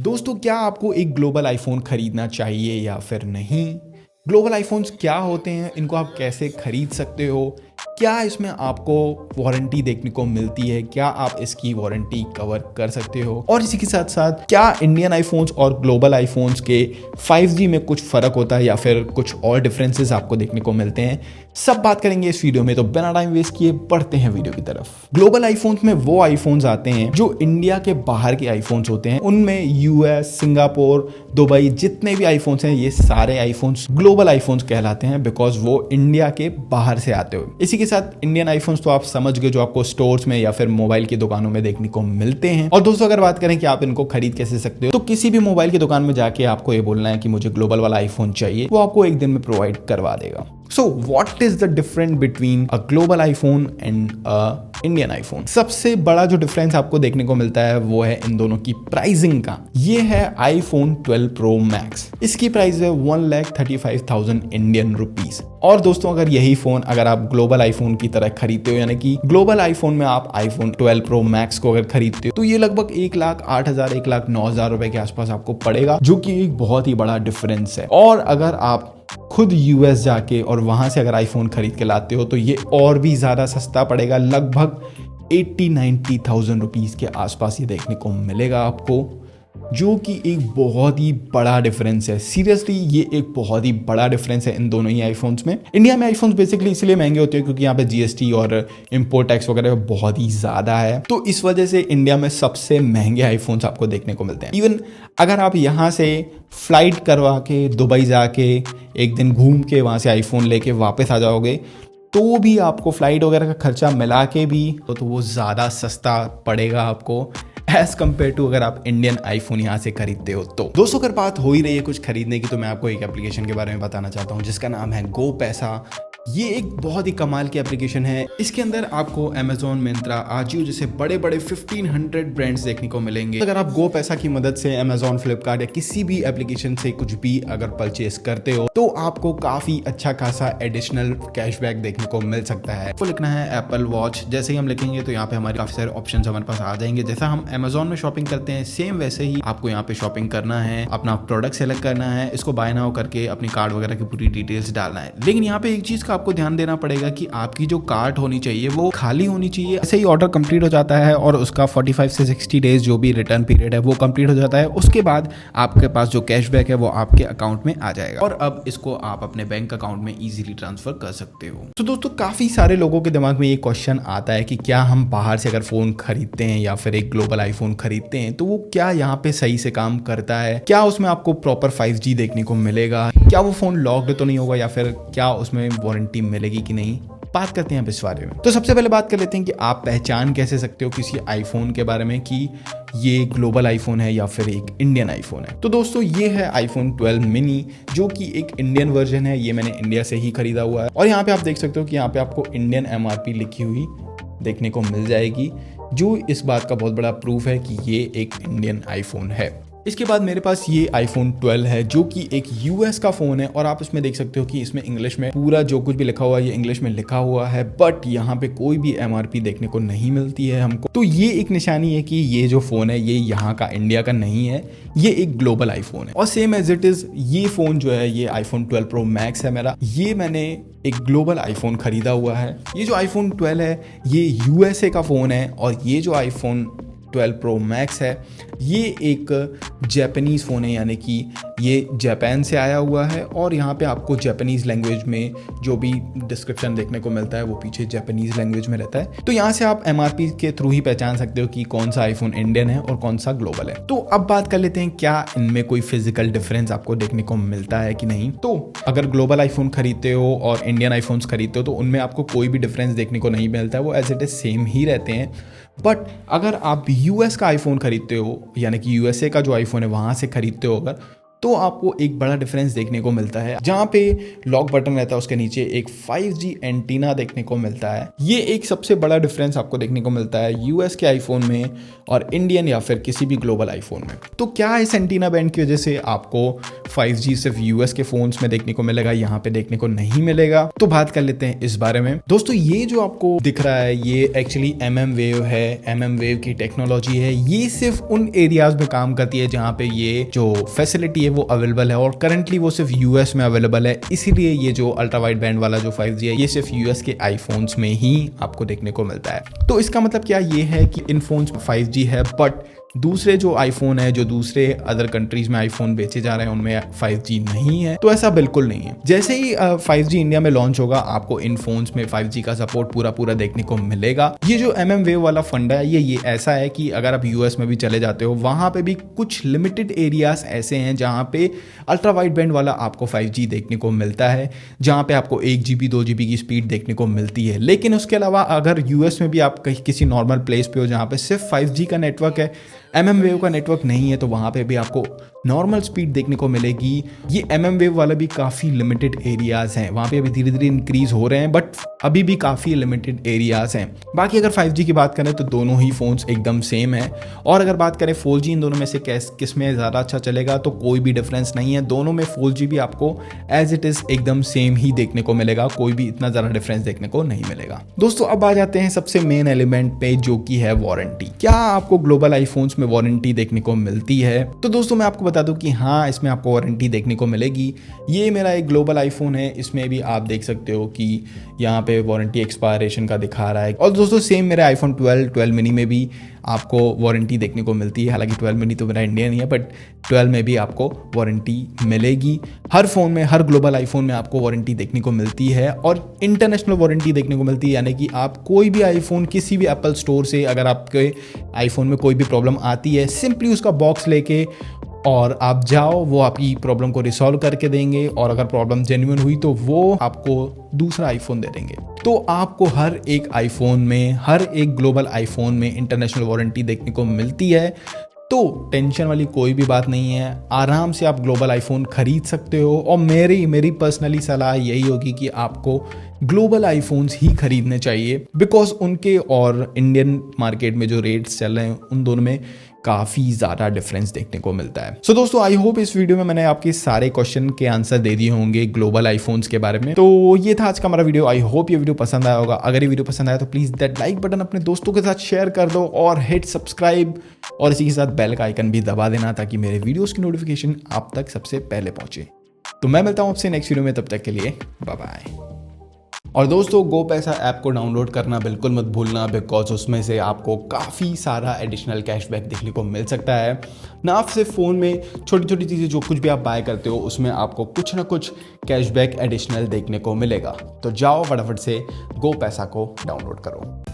दोस्तों, क्या आपको एक ग्लोबल आईफोन खरीदना चाहिए या फिर नहीं? ग्लोबल आईफोन्स क्या होते हैं, इनको आप कैसे खरीद सकते हो? क्या इसमें आपको वारंटी देखने को मिलती है? क्या आप इसकी वारंटी कवर कर सकते हो? और इसी के साथ साथ क्या इंडियन आईफोन्स और ग्लोबल आईफोन्स के 5G में कुछ फ़र्क होता है या फिर कुछ और डिफरेंसेस आपको देखने को मिलते हैं? सब बात करेंगे इस वीडियो में, तो बिना टाइम वेस्ट किए बढ़ते हैं वीडियो की तरफ। ग्लोबल आईफोन्स में वो आईफोन्स आते हैं जो इंडिया के बाहर के आईफोन्स होते हैं। उनमें यूएस, सिंगापुर, दुबई, जितने भी आईफोन्स हैं ये सारे आईफोन्स ग्लोबल आईफोन्स कहलाते हैं बिकॉज वो इंडिया के बाहर से आते हो। इसी के साथ इंडियन आईफोन्स तो आप समझ गए, जो आपको स्टोर्स में या फिर मोबाइल की दुकानों में देखने को मिलते हैं। और दोस्तों, अगर बात करें कि आप इनको खरीद कैसे सकते हो, तो किसी भी मोबाइल की दुकान में जाके आपको ये बोलना है कि मुझे ग्लोबल वाला आईफोन चाहिए, वो आपको एक दिन में प्रोवाइड करवा देगा। So what is the difference between a global iPhone and a Indian iPhone? सबसे बड़ा जो डिफरेंस आपको देखने को मिलता है वो है इन दोनों की प्राइसिंग का। ये है iPhone 12 Pro Max। इसकी प्राइस है 1,35,000 इंडियन रुपीज। और दोस्तों, अगर यही फोन अगर आप ग्लोबल आईफोन की तरह खरीदते हो, यानी कि ग्लोबल आईफोन में आप iPhone 12 Pro Max को अगर खरीदते हो, तो ये लगभग 1,08,000 1,09,000 रुपए के आसपास आपको पड़ेगा, जो कि एक बहुत ही बड़ा डिफरेंस है। और अगर आप खुद यूएस जाके और वहां से अगर आईफोन खरीद के लाते हो तो ये और भी ज्यादा सस्ता पड़ेगा, लगभग 80-90,000 रुपीज के आसपास ये देखने को मिलेगा आपको, जो कि एक बहुत ही बड़ा डिफरेंस है। सीरियसली ये एक बहुत ही बड़ा डिफरेंस है इन दोनों ही आईफोन्स में। इंडिया में आईफोन्स बेसिकली इसलिए महंगे होते हैं क्योंकि यहाँ पे जीएसटी और इंपोर्ट टैक्स वगैरह बहुत ही ज्यादा है, तो इस वजह से इंडिया में सबसे महंगे आईफोन्स आपको देखने को मिलते हैं। इवन अगर आप यहाँ से फ्लाइट करवा के दुबई जाके एक दिन घूम के वहाँ से आईफोन लेके वापस आ जाओगे, तो भी आपको फ्लाइट वगैरह का खर्चा मिला के भी तो वो ज़्यादा सस्ता पड़ेगा आपको एज कम्पेयर टू अगर आप इंडियन आईफोन यहाँ से खरीदते हो। तो दोस्तों, अगर बात हो ही रही है कुछ खरीदने की, तो मैं आपको एक एप्लीकेशन के बारे में बताना चाहता हूँ जिसका नाम है गो पैसा। ये एक बहुत ही कमाल की एप्लीकेशन है। इसके अंदर आपको अमेजोन, मिंत्रा, आजियो जैसे बड़े बड़े 1500 ब्रांड्स देखने को मिलेंगे। अगर आप गो पैसा की मदद से अमेजोन, फ्लिपकार्ट या किसी भी एप्लीकेशन से कुछ भी अगर परचेस करते हो, तो आपको काफी अच्छा खासा एडिशनल कैशबैक देखने को मिल सकता है। आपको लिखना है एप्पल वॉच। जैसे ही हम लिखेंगे तो यहाँ पे हमारे काफी सारे ऑप्शन हमारे पास आ जाएंगे। जैसा हम अमेजोन में शॉपिंग करते हैं, सेम वैसे ही आपको यहाँ पे शॉपिंग करना है, अपना प्रोडक्ट सेलेक्ट करना है, इसको बाय नाउ करके अपनी कार्ड वगैरह की पूरी डिटेल्स डालना है। लेकिन यहाँ पे एक चीज आपको ध्यान देना पड़ेगा कि आपकी जो कार्ट होनी चाहिए वो खाली होनी चाहिए। ऐसे ही ऑर्डर कंप्लीट हो जाता है और उसका 45 से 60 डेज जो भी रिटर्न पीरियड है वो कंप्लीट हो जाता है। उसके बाद आपके पास जो कैशबैक है वो आपके अकाउंट में आ जाएगा और अब इसको आप अपने बैंक अकाउंट में इजीली ट्रांसफर कर सकते हो। तो दोस्तों, काफी सारे लोगों के दिमाग में ये क्वेश्चन आता है कि क्या हम बाहर से अगर फोन खरीदते हैं या फिर एक ग्लोबल आईफोन खरीदते हैं तो वो क्या यहाँ पे सही से काम करता है? क्या उसमें आपको प्रॉपर 5G देखने को मिलेगा? क्या वो फोन लॉक्ड तो नहीं होगा या फिर क्या उसमें वारंटी मिलेगी कि नहीं? बात करते हैं इस बारे में। तो सबसे पहले बात कर लेते हैं कि आप पहचान कैसे सकते हो किसी आईफोन के बारे में कि ये ग्लोबल आईफोन है या फिर एक इंडियन आईफोन है। तो दोस्तों, ये है आईफोन 12 मिनी, जो कि एक इंडियन वर्जन है। ये मैंने इंडिया से ही खरीदा हुआ है और यहाँ पे आप देख सकते हो कि यहाँ पे आपको इंडियन MRP लिखी हुई देखने को मिल जाएगी, जो इस बात का बहुत बड़ा प्रूफ है कि ये एक इंडियन आईफोन है। इसके बाद मेरे पास ये आईफोन 12 है, जो कि एक यूएस का फोन है और आप इसमें देख सकते हो कि इसमें इंग्लिश में पूरा जो कुछ भी लिखा हुआ है ये इंग्लिश में लिखा हुआ है, बट यहाँ पे कोई भी MRP देखने को नहीं मिलती है हमको। तो ये एक निशानी है कि ये जो फोन है ये यहाँ का, इंडिया का नहीं है, ये एक ग्लोबल आईफोन है। और सेम एज इट इज ये फोन जो है, ये आईफोन 12 प्रो मैक्स है मेरा, ये मैंने एक ग्लोबल आईफोन खरीदा हुआ है। ये जो आईफोन 12 है ये यूएसए का फोन है और ये जो आईफोन 12 प्रो मैक्स है ये एक जापानीज़ फ़ोन है, यानी कि ये जापान से आया हुआ है और यहाँ पे आपको जापानीज़ लैंग्वेज में जो भी डिस्क्रिप्शन देखने को मिलता है वो पीछे जापानीज़ लैंग्वेज में रहता है। तो यहाँ से आप MRP के थ्रू ही पहचान सकते हो कि कौन सा आईफोन इंडियन है और कौन सा ग्लोबल है। तो अब बात कर लेते हैं क्या इनमें कोई फिजिकल डिफरेंस आपको देखने को मिलता है कि नहीं। तो अगर ग्लोबल आईफोन खरीदते हो और इंडियन आईफोन्स खरीदते हो तो उनमें आपको कोई भी डिफरेंस देखने को नहीं मिलता है, वो एज इट इज सेम ही रहते हैं। बट अगर आप यूएस का आईफोन खरीदते हो, यानी कि यूएसए का जो आईफोन है वहाँ से खरीदते हो अगर, तो आपको एक बड़ा डिफरेंस देखने को मिलता है। जहाँ पे लॉक बटन रहता है उसके नीचे एक 5G एंटीना देखने को मिलता है। ये एक सबसे बड़ा डिफरेंस आपको देखने को मिलता है यूएस के आईफोन में और इंडियन या फिर किसी भी ग्लोबल आईफोन में। तो क्या इस एंटीना बैंड की वजह से आपको 5G सिर्फ यूएस के फोन्स में देखने को मिलेगा, यहाँ पे देखने को नहीं मिलेगा। तो बात कर लेते हैं इस बारे में। दोस्तों ये जो आपको दिख रहा है ये एक्चुअली MM-Wave है, MM-Wave की टेक्नोलॉजी है। ये सिर्फ उन एरियाज में काम करती है जहाँ पे ये जो फैसिलिटी है वो अवेलेबल है, और करंटली वो सिर्फ यूएस में अवेलेबल है। इसीलिए ये जो अल्ट्रा वाइड बैंड वाला जो 5G है ये सिर्फ यूएस के आईफोन्स में ही आपको देखने को मिलता है। तो इसका मतलब क्या ये है कि इन फोन्स में 5G है, बट दूसरे जो आईफोन है, जो दूसरे अदर कंट्रीज में आईफोन बेचे जा रहे हैं उनमें 5G नहीं है। तो ऐसा बिल्कुल नहीं है। जैसे ही 5G इंडिया में लॉन्च होगा आपको इन फोन्स में 5G का सपोर्ट पूरा देखने को मिलेगा। ये जो MM-Wave वाला फंडा है ये ऐसा है कि अगर आप यूएस में भी चले जाते हो वहां पे भी कुछ लिमिटेड एरियाज ऐसे हैं जहां पे अल्ट्रा वाइड बैंड वाला आपको 5G देखने को मिलता है, जहां पे आपको 1 GB 2 GB की स्पीड देखने को मिलती है। लेकिन उसके अलावा अगर यूएस में भी आप कहीं किसी नॉर्मल प्लेस पे हो जहां पे सिर्फ 5G का नेटवर्क है, MM-Wave का नेटवर्क नहीं है, तो वहाँ पे भी आपको नॉर्मल स्पीड देखने को मिलेगी। ये MM-Wave वाला भी काफ़ी लिमिटेड एरियाज़ हैं, वहाँ पे अभी धीरे धीरे इंक्रीज़ हो रहे हैं, बट अभी भी काफ़ी लिमिटेड एरियाज़ हैं। बाकी अगर 5G की बात करें तो दोनों ही फ़ोन्स एकदम सेम है। और अगर बात करें 4G इन दोनों में से किस में ज़्यादा अच्छा चलेगा, तो कोई भी डिफरेंस नहीं है। दोनों में 4G भी आपको एज इट इज़ एकदम सेम ही देखने को मिलेगा, कोई भी इतना ज़्यादा डिफरेंस देखने को नहीं मिलेगा। दोस्तों अब आ जाते हैं सबसे मेन एलिमेंट पे, जो कि है वारंटी। क्या आपको ग्लोबल आईफोन्स में वारंटी देखने को मिलती है? तो दोस्तों मैं आपको बता दूं कि हाँ, इसमें आपको वारंटी देखने को मिलेगी। ये मेरा एक ग्लोबल आईफोन है, इसमें भी आप देख सकते हो कि यहाँ पे वारंटी एक्सपायरेशन का दिखा रहा है। और दोस्तों सेम मेरे आईफोन 12 मिनी में भी आपको वारंटी देखने को मिलती है। हालांकि 12 मिनी तो मेरा इंडियन ही है, बट 12 में भी आपको वारंटी मिलेगी। हर फोन में, हर ग्लोबल आईफोन में आपको वारंटी देखने को मिलती है, और इंटरनेशनल वारंटी देखने को मिलती है। यानी कि आप कोई भी आईफोन किसी भी एप्पल स्टोर से, अगर आपके आईफोन में कोई भी प्रॉब्लम आती है, सिंपली उसका बॉक्स लेके और आप जाओ, वो आपकी प्रॉब्लम को रिसॉल्व करके देंगे। और अगर प्रॉब्लम जेन्युइन हुई तो वो आपको दूसरा आईफोन दे देंगे। तो आपको हर एक आईफोन में, हर एक ग्लोबल आईफोन में इंटरनेशनल वारंटी देखने को मिलती है। तो टेंशन वाली कोई भी बात नहीं है, आराम से आप ग्लोबल आईफोन खरीद सकते हो। और मेरी पर्सनली सलाह यही होगी कि आपको ग्लोबल आईफोन्स ही खरीदने चाहिए, बिकॉज उनके और इंडियन मार्केट में जो रेट्स चल रहे हैं उन दोनों में काफ़ी ज़्यादा डिफरेंस देखने को मिलता है। सो दोस्तों आई होप इस वीडियो में मैंने आपके सारे क्वेश्चन के आंसर दे दिए होंगे ग्लोबल आईफोन्स के बारे में। तो ये था आज का हमारा वीडियो। आई होप ये वीडियो पसंद आया होगा। अगर ये वीडियो पसंद आया तो प्लीज़ दैट लाइक बटन अपने दोस्तों के साथ शेयर कर दो और हिट सब्सक्राइब, और इसी के साथ बेल का आइकन भी दबा देना ताकि मेरे वीडियोज़ की नोटिफिकेशन आप तक सबसे पहले पहुंचे। तो मैं मिलता हूँ आपसे नेक्स्ट वीडियो में, तब तक के लिए बाय बाय। और दोस्तों गो पैसा ऐप को डाउनलोड करना बिल्कुल मत भूलना, बिकॉज उसमें से आपको काफ़ी सारा एडिशनल कैशबैक देखने को मिल सकता है। ना आप सिर्फ फ़ोन में छोटी छोटी चीज़ें जो कुछ भी आप बाय करते हो उसमें आपको कुछ ना कुछ कैशबैक एडिशनल देखने को मिलेगा। तो जाओ फटाफट से गो पैसा को डाउनलोड करो।